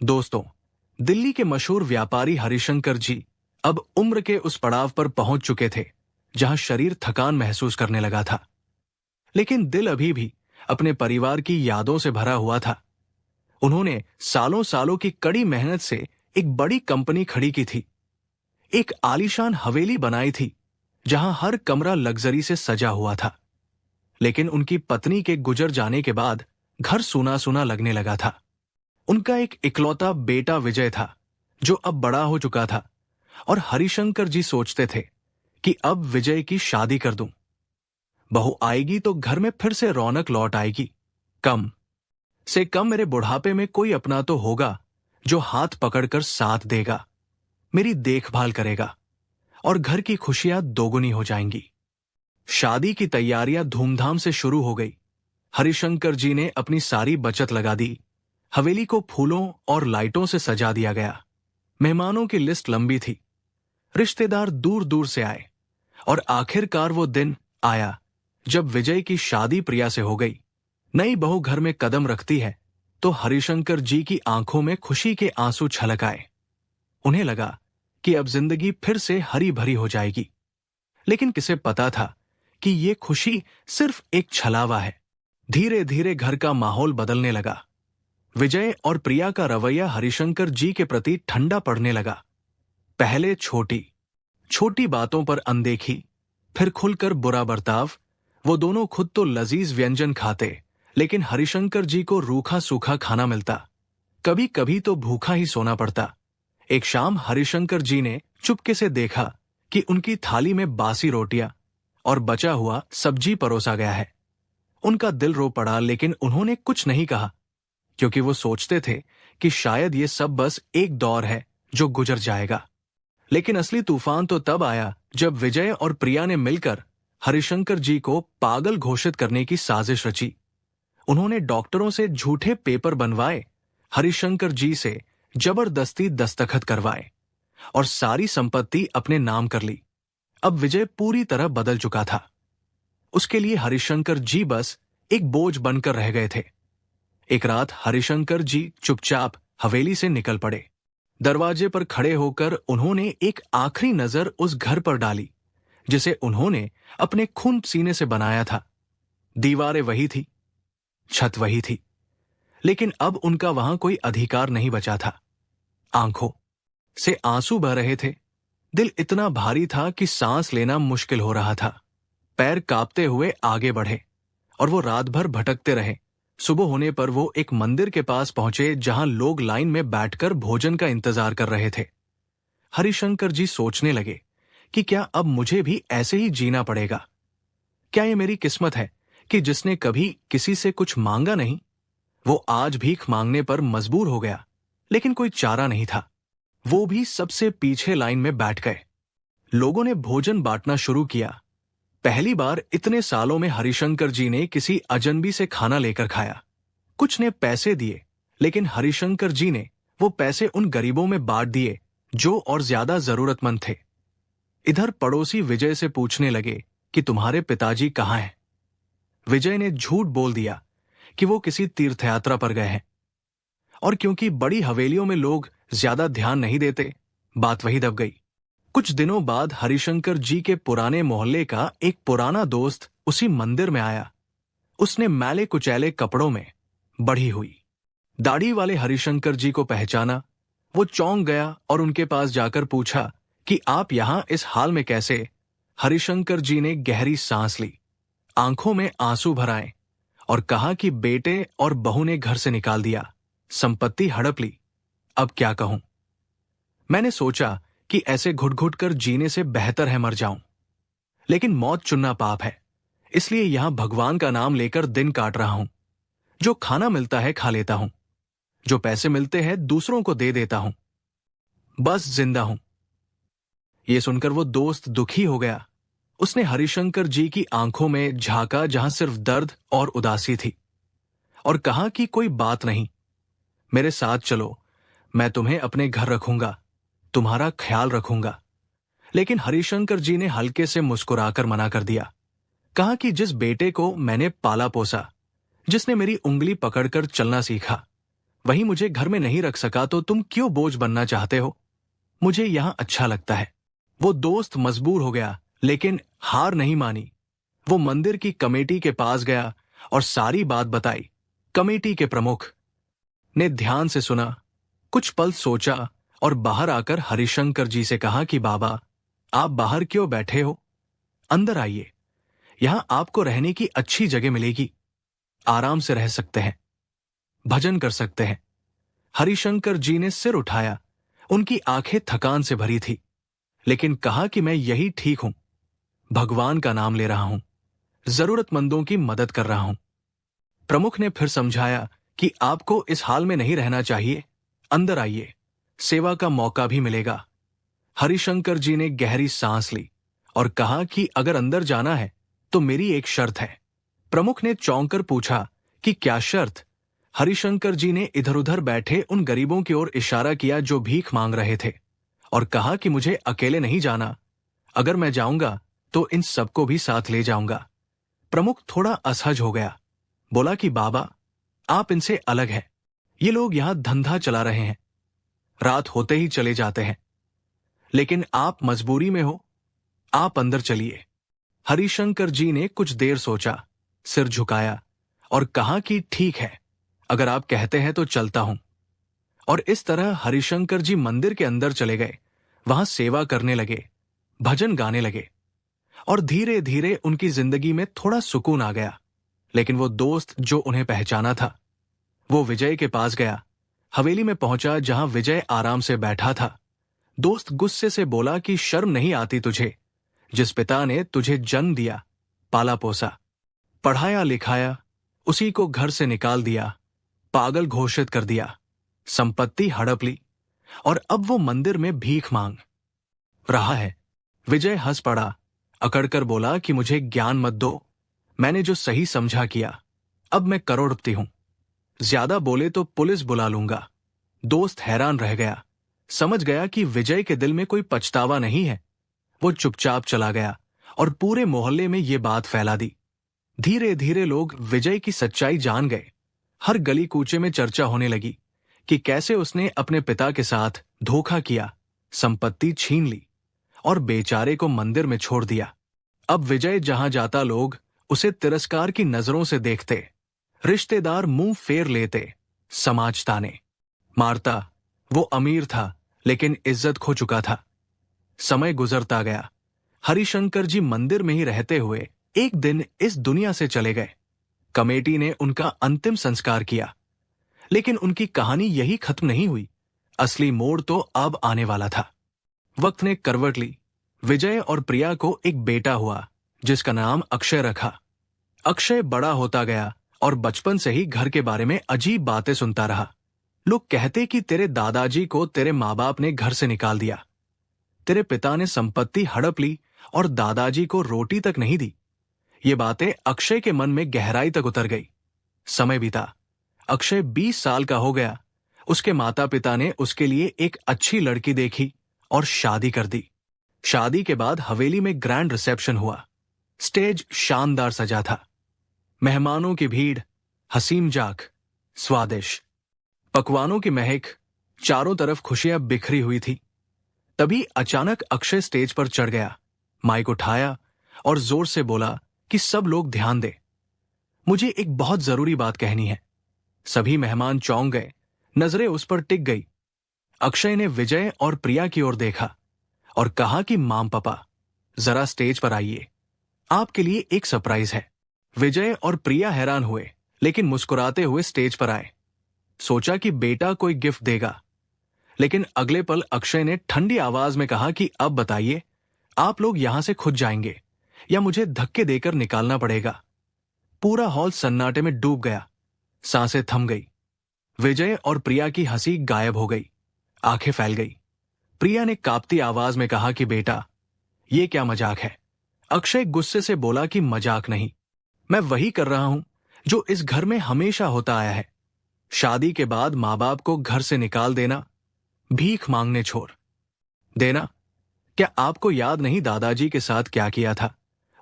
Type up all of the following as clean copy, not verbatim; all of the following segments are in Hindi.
दोस्तों, दिल्ली के मशहूर व्यापारी हरिशंकर जी अब उम्र के उस पड़ाव पर पहुंच चुके थे जहां शरीर थकान महसूस करने लगा था, लेकिन दिल अभी भी अपने परिवार की यादों से भरा हुआ था। उन्होंने सालों सालों की कड़ी मेहनत से एक बड़ी कंपनी खड़ी की थी, एक आलीशान हवेली बनाई थी जहां हर कमरा लग्जरी से सजा हुआ था। लेकिन उनकी पत्नी के गुजर जाने के बाद घर सूना सूना लगने लगा था। उनका एक इकलौता बेटा विजय था जो अब बड़ा हो चुका था, और हरिशंकर जी सोचते थे कि अब विजय की शादी कर दूं। बहू आएगी तो घर में फिर से रौनक लौट आएगी। कम से कम मेरे बुढ़ापे में कोई अपना तो होगा जो हाथ पकड़कर साथ देगा, मेरी देखभाल करेगा, और घर की खुशियां दोगुनी हो जाएंगी। शादी की तैयारियां धूमधाम से शुरू हो गई। हरिशंकर जी ने अपनी सारी बचत लगा दी। हवेली को फूलों और लाइटों से सजा दिया गया। मेहमानों की लिस्ट लंबी थी। रिश्तेदार दूर दूर से आए, और आखिरकार वो दिन आया जब विजय की शादी प्रिया से हो गई। नई बहू घर में कदम रखती है तो हरिशंकर जी की आंखों में खुशी के आंसू छलक आए। उन्हें लगा कि अब जिंदगी फिर से हरी भरी हो जाएगी। लेकिन किसे पता था कि ये खुशी सिर्फ एक छलावा है। धीरे धीरे घर का माहौल बदलने लगा। विजय और प्रिया का रवैया हरिशंकर जी के प्रति ठंडा पड़ने लगा। पहले छोटी छोटी बातों पर अनदेखी, फिर खुलकर बुरा बर्ताव। वो दोनों खुद तो लजीज व्यंजन खाते, लेकिन हरिशंकर जी को रूखा सूखा खाना मिलता। कभी कभी तो भूखा ही सोना पड़ता। एक शाम हरिशंकर जी ने चुपके से देखा कि उनकी थाली में बासी रोटियां और बचा हुआ सब्जी परोसा गया है। उनका दिल रो पड़ा, लेकिन उन्होंने कुछ नहीं कहा, क्योंकि वो सोचते थे कि शायद ये सब बस एक दौर है जो गुजर जाएगा। लेकिन असली तूफान तो तब आया जब विजय और प्रिया ने मिलकर हरिशंकर जी को पागल घोषित करने की साजिश रची। उन्होंने डॉक्टरों से झूठे पेपर बनवाए, हरिशंकर जी से जबरदस्ती दस्तखत करवाए, और सारी संपत्ति अपने नाम कर ली। अब विजय पूरी तरह बदल चुका था। उसके लिए हरिशंकर जी बस एक बोझ बनकर रह गए थे। एक रात हरिशंकर जी चुपचाप हवेली से निकल पड़े। दरवाजे पर खड़े होकर उन्होंने एक आखिरी नजर उस घर पर डाली जिसे उन्होंने अपने खून पसीने से बनाया था। दीवारें वही थी, छत वही थी, लेकिन अब उनका वहां कोई अधिकार नहीं बचा था। आंखों से आंसू बह रहे थे। दिल इतना भारी था कि सांस लेना मुश्किल हो रहा था। पैर कांपते हुए आगे बढ़े, और वो रात भर भटकते रहे। सुबह होने पर वो एक मंदिर के पास पहुंचे जहां लोग लाइन में बैठकर भोजन का इंतजार कर रहे थे। हरिशंकर जी सोचने लगे कि क्या अब मुझे भी ऐसे ही जीना पड़ेगा? क्या ये मेरी किस्मत है कि जिसने कभी किसी से कुछ मांगा नहीं, वो आज भीख मांगने पर मजबूर हो गया। लेकिन कोई चारा नहीं था। वो भी सबसे पीछे लाइन में बैठ गए। लोगों ने भोजन बांटना शुरू किया। पहली बार इतने सालों में हरिशंकर जी ने किसी अजनबी से खाना लेकर खाया। कुछ ने पैसे दिए, लेकिन हरिशंकर जी ने वो पैसे उन गरीबों में बांट दिए जो और ज्यादा जरूरतमंद थे। इधर पड़ोसी विजय से पूछने लगे कि तुम्हारे पिताजी कहाँ हैं? विजय ने झूठ बोल दिया कि वो किसी तीर्थयात्रा पर गए हैं, और क्योंकि बड़ी हवेलियों में लोग ज्यादा ध्यान नहीं देते, बात वही दब गई। कुछ दिनों बाद हरिशंकर जी के पुराने मोहल्ले का एक पुराना दोस्त उसी मंदिर में आया। उसने मैले कुचैले कपड़ों में बढ़ी हुई दाढ़ी वाले हरिशंकर जी को पहचाना। वो चौंक गया और उनके पास जाकर पूछा कि आप यहां इस हाल में कैसे? हरिशंकर जी ने गहरी सांस ली, आंखों में आंसू भर आए, और कहा कि बेटे और बहू ने घर से निकाल दिया, संपत्ति हड़प ली। अब क्या कहूं? मैंने सोचा कि ऐसे घुट घुट कर जीने से बेहतर है मर जाऊं, लेकिन मौत चुनना पाप है, इसलिए यहां भगवान का नाम लेकर दिन काट रहा हूं। जो खाना मिलता है खा लेता हूं, जो पैसे मिलते हैं दूसरों को दे देता हूं, बस जिंदा हूं। यह सुनकर वो दोस्त दुखी हो गया। उसने हरिशंकर जी की आंखों में झांका जहां सिर्फ दर्द और उदासी थी, और कहा कि कोई बात नहीं, मेरे साथ चलो, मैं तुम्हें अपने घर रखूंगा, तुम्हारा ख्याल रखूंगा। लेकिन हरिशंकर जी ने हल्के से मुस्कुराकर मना कर दिया। कहा कि जिस बेटे को मैंने पाला पोसा, जिसने मेरी उंगली पकड़कर चलना सीखा, वहीं मुझे घर में नहीं रख सका तो तुम क्यों बोझ बनना चाहते हो? मुझे यहां अच्छा लगता है। वो दोस्त मजबूर हो गया, लेकिन हार नहीं मानी। वो मंदिर की कमेटी के पास गया और सारी बात बताई। कमेटी के प्रमुख ने ध्यान से सुना, कुछ पल सोचा और बाहर आकर हरिशंकर जी से कहा कि बाबा, आप बाहर क्यों बैठे हो? अंदर आइए, यहां आपको रहने की अच्छी जगह मिलेगी। आराम से रह सकते हैं, भजन कर सकते हैं। हरिशंकर जी ने सिर उठाया। उनकी आंखें थकान से भरी थी, लेकिन कहा कि मैं यही ठीक हूं। भगवान का नाम ले रहा हूं, जरूरतमंदों की मदद कर रहा हूं। प्रमुख ने फिर समझाया कि आपको इस हाल में नहीं रहना चाहिए। अंदर आइए, सेवा का मौका भी मिलेगा। हरिशंकर जी ने गहरी सांस ली और कहा कि अगर अंदर जाना है तो मेरी एक शर्त है। प्रमुख ने चौंक कर पूछा कि क्या शर्त? हरिशंकर जी ने इधर उधर बैठे उन गरीबों की ओर इशारा किया जो भीख मांग रहे थे और कहा कि मुझे अकेले नहीं जाना। अगर मैं जाऊंगा तो इन सबको भी साथ ले जाऊंगा। प्रमुख थोड़ा असहज हो गया। बोला कि बाबा, आप इनसे अलग हैं। ये लोग यहां धंधा चला रहे हैं, रात होते ही चले जाते हैं। लेकिन आप मजबूरी में हो, आप अंदर चलिए। हरिशंकर जी ने कुछ देर सोचा, सिर झुकाया और कहा कि ठीक है, अगर आप कहते हैं तो चलता हूं। और इस तरह हरिशंकर जी मंदिर के अंदर चले गए। वहां सेवा करने लगे, भजन गाने लगे और धीरे धीरे उनकी जिंदगी में थोड़ा सुकून आ गया। लेकिन वो दोस्त जो उन्हें पहचाना था, वो विजय के पास गया। हवेली में पहुंचा जहां विजय आराम से बैठा था। दोस्त गुस्से से बोला कि शर्म नहीं आती तुझे? जिस पिता ने तुझे जन्म दिया, पाला पोसा, पढ़ाया लिखाया, उसी को घर से निकाल दिया, पागल घोषित कर दिया, संपत्ति हड़प ली और अब वो मंदिर में भीख मांग रहा है। विजय हंस पड़ा, अकड़कर बोला कि मुझे ज्ञान मत दो, मैंने जो सही समझा किया। अब मैं करोड़पति हूं, ज्यादा बोले तो पुलिस बुला लूंगा। दोस्त हैरान रह गया, समझ गया कि विजय के दिल में कोई पछतावा नहीं है। वो चुपचाप चला गया और पूरे मोहल्ले में ये बात फैला दी। धीरे धीरे लोग विजय की सच्चाई जान गए। हर गली कूचे में चर्चा होने लगी कि कैसे उसने अपने पिता के साथ धोखा किया, संपत्ति छीन ली और बेचारे को मंदिर में छोड़ दिया। अब विजय जहां जाता लोग उसे तिरस्कार की नजरों से देखते, रिश्तेदार मुंह फेर लेते, समाज ताने मारता। वो अमीर था लेकिन इज्जत खो चुका था। समय गुजरता गया। हरिशंकर जी मंदिर में ही रहते हुए एक दिन इस दुनिया से चले गए। कमेटी ने उनका अंतिम संस्कार किया, लेकिन उनकी कहानी यही खत्म नहीं हुई। असली मोड़ तो अब आने वाला था। वक्त ने करवट ली। विजय और प्रिया को एक बेटा हुआ जिसका नाम अक्षय रखा। अक्षय बड़ा होता गया और बचपन से ही घर के बारे में अजीब बातें सुनता रहा। लोग कहते कि तेरे दादाजी को तेरे माँ बाप ने घर से निकाल दिया, तेरे पिता ने संपत्ति हड़प ली और दादाजी को रोटी तक नहीं दी। ये बातें अक्षय के मन में गहराई तक उतर गई। समय बीता। अक्षय 20 साल का हो गया। उसके माता पिता ने उसके लिए एक अच्छी लड़की देखी और शादी कर दी। शादी के बाद हवेली में ग्रैंड रिसेप्शन हुआ। स्टेज शानदार सजा था। मेहमानों की भीड़, हसीम जाक, स्वादिष्ट पकवानों की महक, चारों तरफ खुशियां बिखरी हुई थी। तभी अचानक अक्षय स्टेज पर चढ़ गया, माइक उठाया और जोर से बोला कि सब लोग ध्यान दें, मुझे एक बहुत जरूरी बात कहनी है। सभी मेहमान चौंक गए, नजरें उस पर टिक गई। अक्षय ने विजय और प्रिया की ओर देखा और कहा कि माम पापा, जरा स्टेज पर आइए, आपके लिए एक सरप्राइज है। विजय और प्रिया हैरान हुए, लेकिन मुस्कुराते हुए स्टेज पर आए। सोचा कि बेटा कोई गिफ्ट देगा, लेकिन अगले पल अक्षय ने ठंडी आवाज में कहा कि अब बताइए, आप लोग यहां से खुद जाएंगे या मुझे धक्के देकर निकालना पड़ेगा। पूरा हॉल सन्नाटे में डूब गया। सांसें थम गई। विजय और प्रिया की हंसी गायब हो गई, आंखें फैल गई। प्रिया ने कांपती आवाज में कहा कि बेटा, ये क्या मजाक है? अक्षय गुस्से से बोला कि मजाक नहीं, मैं वही कर रहा हूं जो इस घर में हमेशा होता आया है। शादी के बाद माँ बाप को घर से निकाल देना, भीख मांगने छोड़ देना। क्या आपको याद नहीं दादाजी के साथ क्या किया था?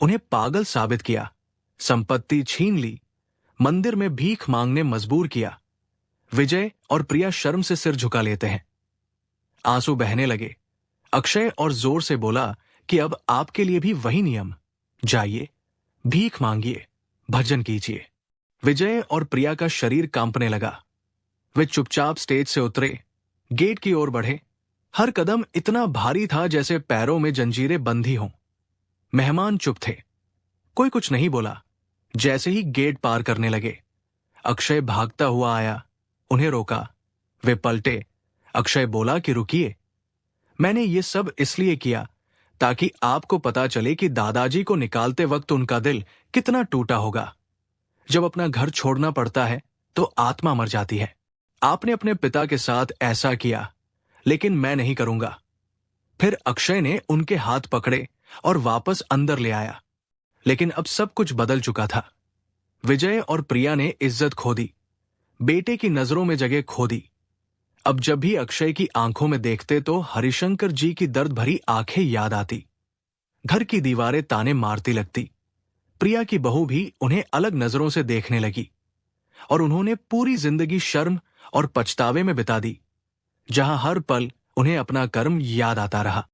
उन्हें पागल साबित किया, संपत्ति छीन ली, मंदिर में भीख मांगने मजबूर किया। विजय और प्रिया शर्म से सिर झुका लेते हैं। आंसू बहने लगे। अक्षय और जोर से बोला कि अब आपके लिए भी वही नियम, जाइए, भीख मांगिए, भजन कीजिए। विजय और प्रिया का शरीर कांपने लगा। वे चुपचाप स्टेज से उतरे, गेट की ओर बढ़े। हर कदम इतना भारी था जैसे पैरों में जंजीरें बंधी हों। मेहमान चुप थे, कोई कुछ नहीं बोला। जैसे ही गेट पार करने लगे, अक्षय भागता हुआ आया, उन्हें रोका। वे पलटे। अक्षय बोला कि रुकिए, मैंने ये सब इसलिए किया ताकि आपको पता चले कि दादाजी को निकालते वक्त उनका दिल कितना टूटा होगा। जब अपना घर छोड़ना पड़ता है तो आत्मा मर जाती है। आपने अपने पिता के साथ ऐसा किया, लेकिन मैं नहीं करूंगा। फिर अक्षय ने उनके हाथ पकड़े और वापस अंदर ले आया। लेकिन अब सब कुछ बदल चुका था। विजय और प्रिया ने इज्जत खो दी, बेटे की नजरों में जगह खो दी। अब जब भी अक्षय की आंखों में देखते तो हरिशंकर जी की दर्द भरी आंखें याद आती। घर की दीवारें ताने मारती लगती। प्रिया की बहू भी उन्हें अलग नजरों से देखने लगी और उन्होंने पूरी जिंदगी शर्म और पछतावे में बिता दी, जहां हर पल उन्हें अपना कर्म याद आता रहा।